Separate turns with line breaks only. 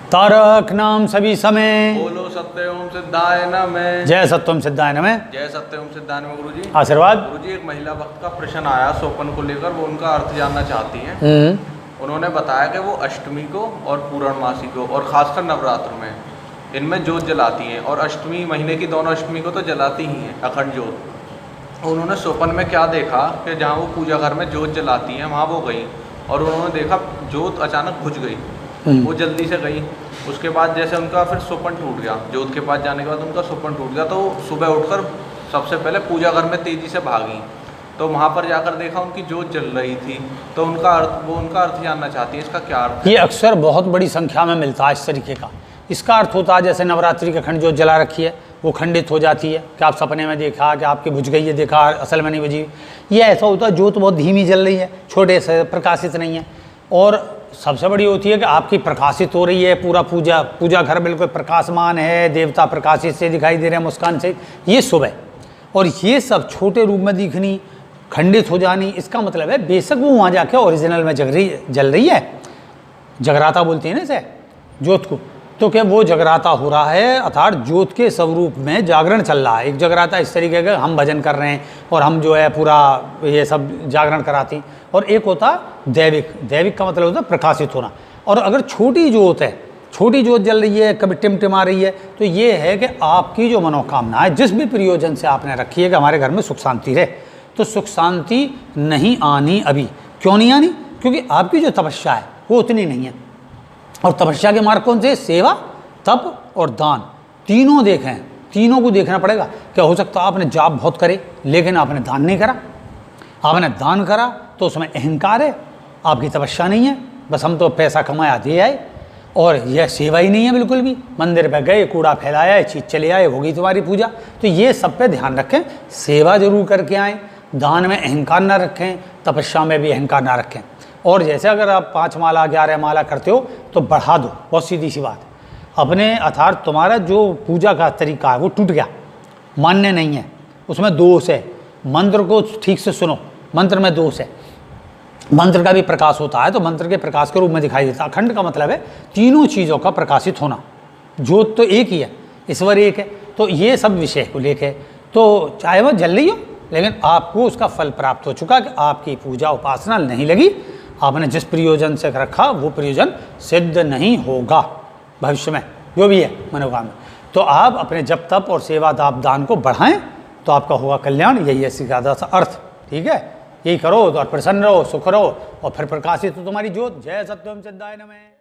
तारक नाम सभी समय,
बोलो सत्यम सिद्धाय नमः।
जय सत्यम सिद्धाय नमः।
जय सत्यम सिद्धाय नमः। गुरुजी
आशीर्वाद।
गुरुजी, एक महिला भक्त का प्रश्न आया सोपन को लेकर, वो उनका अर्थ जानना चाहती हैं। उन्होंने बताया कि वो अष्टमी को और पूर्णमासी को और खासकर नवरात्र में इनमें जोत जलाती हैं, और अष्टमी महीने की दोनों अष्टमी को तो जलाती ही हैं अखंड जोत। उन्होंने सोपन में क्या देखा कि जहाँ वो पूजा घर में जोत जलाती हैं वहाँ वो गई और उन्होंने देखा जोत अचानक बुझ गई। वो जल्दी से गई, उसके बाद जैसे उनका फिर सोपन टूट गया, जोत के पास जाने के बाद उनका सोपन टूट गया, तो सुबह उठकर सबसे पहले पूजा घर में तेज़ी से भागी, तो वहाँ पर जाकर देखा उनकी जोत जल रही थी। तो उनका अर्थ जानना चाहती है, इसका क्या अर्थ?
ये अक्सर बहुत बड़ी संख्या में मिलता है इस तरीके का। इसका अर्थ होता है जैसे नवरात्रि की अखंड जोत जला रखी है, वो खंडित हो जाती है कि आप सपने में देखा कि आपकी बुझ गई है, देखा असल में नहीं बुझी। ये ऐसा होता है जोत बहुत धीमी जल रही है, छोटे से प्रकाशित नहीं है। और सबसे बड़ी होती है कि आपकी प्रकाशित हो रही है, पूरा पूजा घर बिल्कुल प्रकाशमान है, देवता प्रकाशित से दिखाई दे रहे हैं, मुस्कान से, ये शुभ है। और ये सब छोटे रूप में दिखनी, खंडित हो जानी, इसका मतलब है बेशक वो वहाँ जाके ओरिजिनल में जल रही है, जगराता बोलते हैं ना इसे जोत को, तो क्या वो जगराता हो रहा है, अर्थात जोत के स्वरूप में जागरण चल रहा है। एक जगराता इस तरीके का हम भजन कर रहे हैं और हम जो है पूरा ये सब जागरण कराती, और एक होता दैविक का मतलब होता है प्रकाशित होना। और अगर छोटी जोत है, छोटी जोत जल रही है, कभी टिमटिमा रही है, तो ये है कि आपकी जो मनोकामना है, जिस भी प्रयोजन से आपने रखी है कि हमारे घर में सुख शांति रहे, तो सुख शांति नहीं आनी अभी। क्यों नहीं आनी? क्योंकि आपकी जो तपस्या है वो उतनी नहीं है। और तपस्या के मार्ग कौन से? सेवा, तप और दान, तीनों देखें, तीनों को देखना पड़ेगा। क्या हो सकता है आपने जाप बहुत करे लेकिन आपने दान नहीं करा, आपने दान करा तो उसमें अहंकार है, आपकी तपस्या नहीं है, बस हम तो पैसा कमाया दे आए, और यह सेवा ही नहीं है बिल्कुल भी। मंदिर पे गए, कूड़ा फैलाया, चीज़ चले आए, होगी तुम्हारी पूजा। तो ये सब पे ध्यान रखें, सेवा जरूर करके आएँ, दान में अहंकार ना रखें, तपस्या में भी अहंकार ना रखें। और जैसे अगर आप 5 माला 11 माला करते हो तो बढ़ा दो, बहुत सीधी सी बात। अपने अर्थात तुम्हारा जो पूजा का तरीका है वो टूट गया, मान्य नहीं है, उसमें दोष है। मंत्र को ठीक से सुनो, मंत्र में दोष है। मंत्र का भी प्रकाश होता है तो मंत्र के प्रकाश के रूप में दिखाई देता है। अखंड का मतलब है तीनों चीज़ों का प्रकाशित होना। ज्योत तो एक ही है, ईश्वर एक है, तो ये सब विषय को लेके, तो चाहे वह जल रही हो लेकिन आपको उसका फल प्राप्त हो चुका कि आपकी पूजा उपासना नहीं लगी, आपने जिस प्रयोजन से रखा वो प्रयोजन सिद्ध नहीं होगा भविष्य में, जो भी है मनोकामना। तो आप अपने जप तप और सेवा दान को बढ़ाएं तो आपका होगा कल्याण। यही है इसका सा अर्थ। ठीक है, यही करो तो और प्रसन्न रहो, सुख रहो, और फिर प्रकाशित हो तुम्हारी ज्योत। जय सत्यम सिद्धाय नमः।